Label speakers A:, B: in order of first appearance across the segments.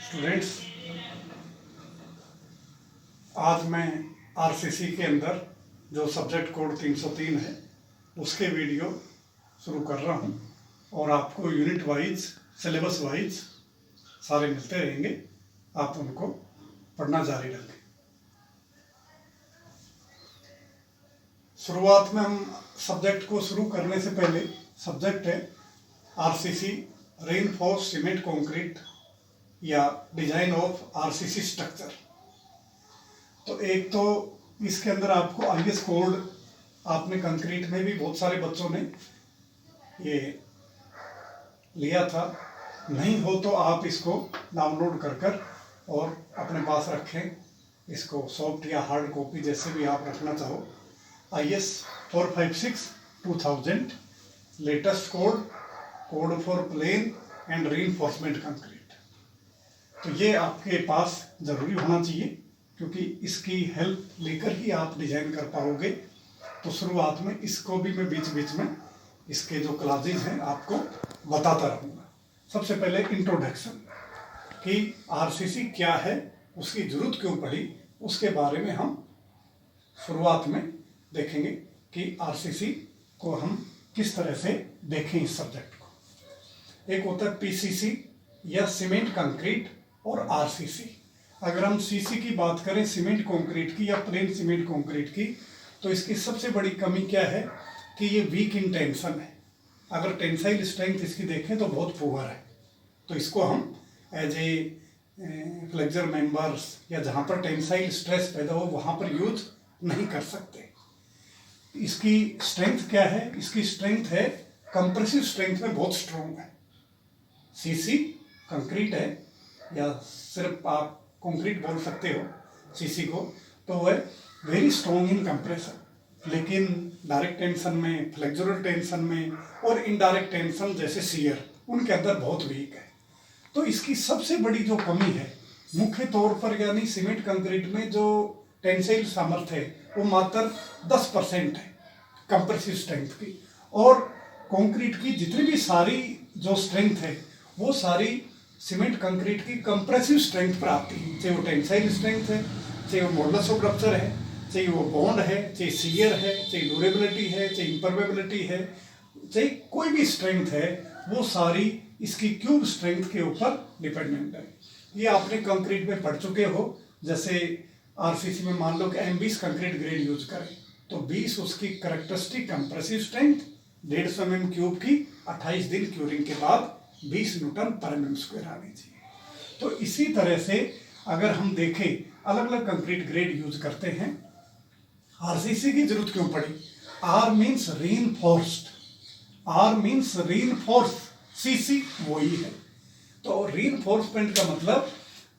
A: Students, आज मैं RCC के अंदर जो सब्जेक्ट कोड 303 है उसके वीडियो शुरू कर रहा हूं और आपको यूनिट वाइज सिलेबस वाइज सारे मिलते रहेंगे। आप उनको पढ़ना जारी रखें। शुरुआत में हम सब्जेक्ट को शुरू करने से पहले सब्जेक्ट है आरसीसी रेनफोर्स सीमेंट कंक्रीट या डिजाइन ऑफ आरसीसी स्ट्रक्चर। तो एक तो इसके अंदर आपको आईएस कोड आपने कंक्रीट में भी बहुत सारे बच्चों ने ये लिया था, नहीं हो तो आप इसको डाउनलोड कर और अपने पास रखें। इसको सॉफ्ट या हार्ड कॉपी जैसे भी आप रखना चाहो। IS 456/2000 latest code for plain and reinforcement concrete. तो ये आपके पास ज़रूरी होना चाहिए क्योंकि इसकी हेल्प लेकर ही आप डिज़ाइन कर पाओगे। तो शुरुआत में इसको भी मैं बीच बीच में इसके जो क्लासेज हैं आपको बताता रहूँगा। सबसे पहले इंट्रोडक्शन कि आरसीसी क्या है, उसकी ज़रूरत क्यों पड़ी, उसके बारे में हम शुरुआत में देखेंगे कि आरसीसी को हम किस तरह से देखें इस सब्जेक्ट को। एक होता है पीसीसी या सीमेंट कंक्रीट और आरसीसी। अगर हम सीसी की बात करें सीमेंट कंक्रीट की या प्लेन सीमेंट कंक्रीट की, तो इसकी सबसे बड़ी कमी क्या है कि ये वीक इन टेंशन है। अगर टेंसाइल स्ट्रेंथ इसकी देखें तो बहुत पुअर है। तो इसको हम एज ए फ्लेक्सर मेंबर्स या जहाँ पर टेंसाइल स्ट्रेस पैदा हो वहाँ पर यूज नहीं कर सकते। इसकी स्ट्रेंथ क्या है? इसकी स्ट्रेंथ है कंप्रेसिव स्ट्रेंथ में बहुत स्ट्रॉन्ग है। सीसी कंक्रीट है या सिर्फ आप कंक्रीट बोल सकते हो सीसी को, तो वह वेरी स्ट्रॉन्ग इन कंप्रेशन, लेकिन डायरेक्ट टेंशन में, फ्लेक्सुरल टेंशन में और इनडायरेक्ट टेंशन जैसे शियर उनके अंदर बहुत वीक है। तो इसकी सबसे बड़ी जो कमी है मुख्य तौर पर, यानी सीमेंट कंक्रीट में जो टेंसाइल सामर्थ्य है वो मात्र 10% है कंप्रेसिव स्ट्रेंथ की, और कंक्रीट की जितनी भी सारी जो स्ट्रेंथ है वो सारी सीमेंट कंक्रीट की कंप्रेसिव स्ट्रेंथ पर आती है। चाहे वो टेंसाइल स्ट्रेंथ है, चाहे वो मॉडुलस ऑफ रप्चर है, चाहे वो बॉन्ड है, चाहे शियर है, चाहे ड्यूरेबिलिटी है, चाहे इम्परमेबिलिटी है, चाहे कोई भी स्ट्रेंथ है, वो सारी इसकी क्यूब स्ट्रेंथ के ऊपर डिपेंडेंट है। ये आपने कंक्रीट में पढ़ चुके हो। जैसे आरसीसी में मान लो कि M20 कंक्रीट ग्रेड यूज करें तो 20 उसकी characteristic compressive strength, 150 mm cube की 28 दिन क्यूरिंग के बाद 20 न्यूटन पर mm² आनी चाहिए। तो इसी तरह से अगर हम देखें अलग अलग कंक्रीट ग्रेड यूज करते हैं। आरसीसी की जरूरत क्यों पड़ी? R means reinforced, R means reinforce, CC वही है। तो रीइंफोर्समेंट का मतलब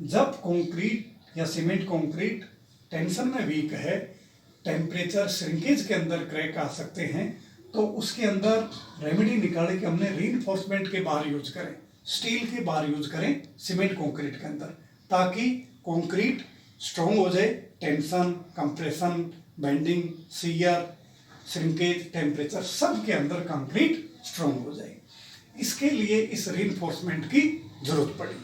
A: जब कंक्रीट या सीमेंट कंक्रीट टेंशन में वीक है, टेम्परेचर श्रिंकेज के अंदर क्रैक आ सकते हैं, तो उसके अंदर रेमेडी निकाले कि हमने रीइंफोर्समेंट के बार यूज करें, स्टील के बार यूज करें सीमेंट कंक्रीट के अंदर, ताकि कंक्रीट स्ट्रॉन्ग हो जाए। Tension, compression, bending, shear, shrinkage, temperature सब के अंदर कंक्रीट स्ट्रॉन्ग हो जाए। इसके लिए इस रीइंफोर्समेंट की जरूरत पड़ी।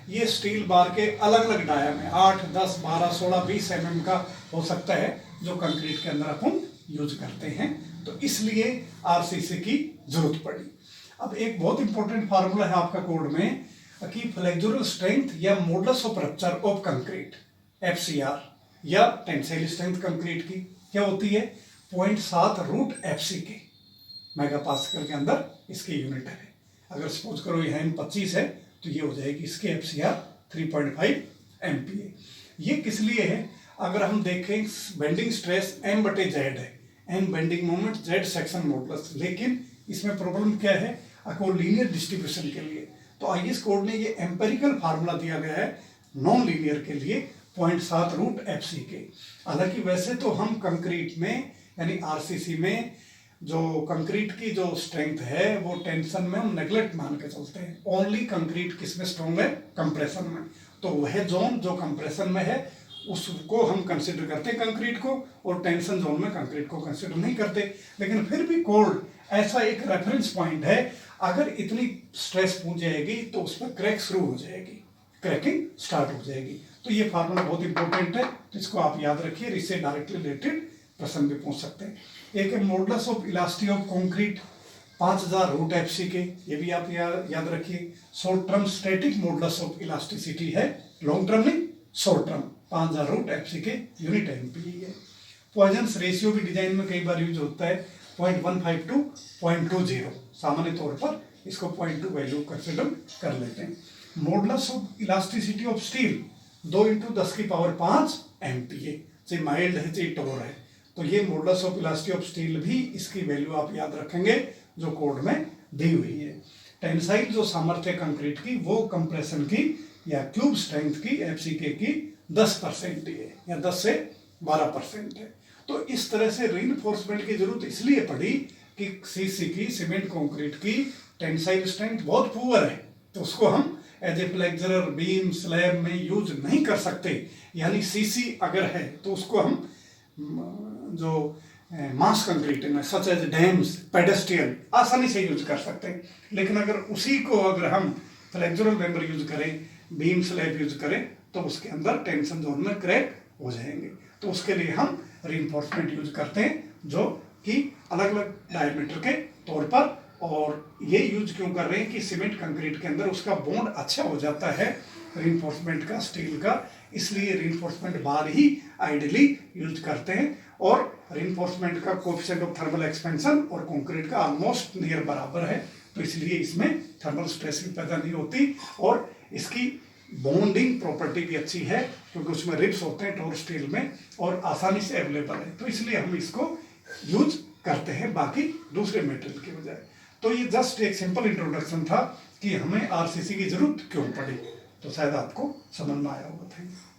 A: ये स्टील बार के अलग अलग डाया में 8, 10, 12, 16, 20 mm का हो सकता है जो कंक्रीट के अंदर अपन यूज करते हैं। तो इसलिए आरसीसी की जरूरत पड़ी। अब एक बहुत इंपॉर्टेंट फार्मूला है आपका कोड में कि फ्लेक्सुरल स्ट्रेंथ या modulus of rupture of concrete FCR या टेंसाइल स्ट्रेंथ कंक्रीट की क्या होती है? 0.7√FC मेगापास्कल के अंदर इसकी यूनिट है। अगर सपोज करो ये M25 है तो ये हो जाएगी इसके FCR 3.5 MPa। ये किस लिए है? अगर हम देखें बेंडिंग स्ट्रेस M/Z है, M bending moment, Z section modulus, लेकिन इसमें प्रॉब्लम क्या है? आपको लीनियर डिस्ट्रीब्यूशन के लिए तो आईएस कोड ने ये एम्पेरिकल फार्मूला दिया गया है नॉन लीनियर के लिए 0.7√FC के। हालांकि वैसे तो हम कंक्रीट में यानी आरसीसी में जो कंक्रीट की जो स्ट्रेंथ है वो टेंशन में हम नेग्लेक्ट मान के चलते हैं। ओनली कंक्रीट किस में स्ट्रॉन्ग है? कंप्रेशन में। तो वह जोन जो कंप्रेशन में है उसको हम कंसिडर करते हैं कंक्रीट को, और टेंशन जोन में कंक्रीट को कंसिडर नहीं करते। लेकिन फिर भी कोड ऐसा एक रेफरेंस पॉइंट है, अगर इतनी स्ट्रेस पहुंच जाएगी तो उस पर क्रैक शुरू हो जाएगी। क्रैकिंग स्टार्ट हो जाएगी। तो ये फार्मूला बहुत इंपॉर्टेंट है, तो इसको आप याद रखिए, इससे डायरेक्टली रिलेटेड प्रश्न भी पूछ सकते हैं। एक है modulus of elasticity of concrete 5000 root FC K, ये भी आप याद रखिए। Short term static modulus of elasticity है, लॉन्ग टर्म नहीं, short term 5000 root FC K unit MP है। पॉइजन्स रेशियो भी डिजाइन में कई बार यूज होता है, 0.15 to 0.20, सामान्य तौर पर इसको 0.2 वैल्यू कंसिडर कर लेते हैं। Modulus of elasticity of steel 2 × 10⁵ MPa, चाहे माइल्ड है चाहे टोर है, तो ये modulus of elasticity of steel भी, इसकी वैल्यू आप याद रखेंगे जो कोड में दी हुई है। टेंसाइल जो सामर्थ्य कंक्रीट की, वो कंप्रेशन की या क्यूब स्ट्रेंथ की FCK की 10% है या 10 से 12% है। तो इस तरह से रीइंफोर्समेंट की जरूरत इसलिए पड़ी कि सीसी की, सीमेंट कंक्रीट की टेंसाइल स्ट्रेंथ बहुत पुअर है, तो उसको हम as a flexure beam slab में यूज नहीं कर सकते। यानी सीसी अगर है तो उसको हम जो मास कंक्रीट में सच एज डैम्स, पेडेस्ट्रियल आसानी से यूज कर सकते हैं। लेकिन अगर उसी को अगर हम फ्लेक्सुरल मेंबर यूज करें, बीम स्लैब यूज करें, तो उसके अंदर टेंशन जोन में क्रैक हो जाएंगे। तो उसके लिए हम रीइंफोर्समेंट यूज करते हैं, जो कि अलग अलग डायमीटर के तौर पर। और ये यूज क्यों कर रहे हैं कि सीमेंट कंक्रीट के अंदर उसका बॉन्ड अच्छा हो जाता है रीइंफोर्समेंट का, स्टील का, इसलिए रीइंफोर्समेंट बार ही आइडियली यूज करते हैं। और रीइंफोर्समेंट का कोएफिशिएंट ऑफ थर्मल एक्सपेंशन और कंक्रीट का ऑलमोस्ट नियर बराबर है, तो इसलिए इसमें थर्मल स्ट्रेस भी पैदा नहीं होती। और इसकी बॉन्डिंग प्रॉपर्टी भी अच्छी है, क्योंकि उसमें रिब्स होते हैं टोर स्टील में और आसानी से अवेलेबल है, तो इसलिए हम इसको यूज करते हैं बाकी दूसरे मेटेरियल के बजाय। तो ये जस्ट एक सिंपल इंट्रोडक्शन था कि हमें आरसीसी की जरूरत क्यों पड़ी, तो शायद आपको समझ में आया होगा। Thank you.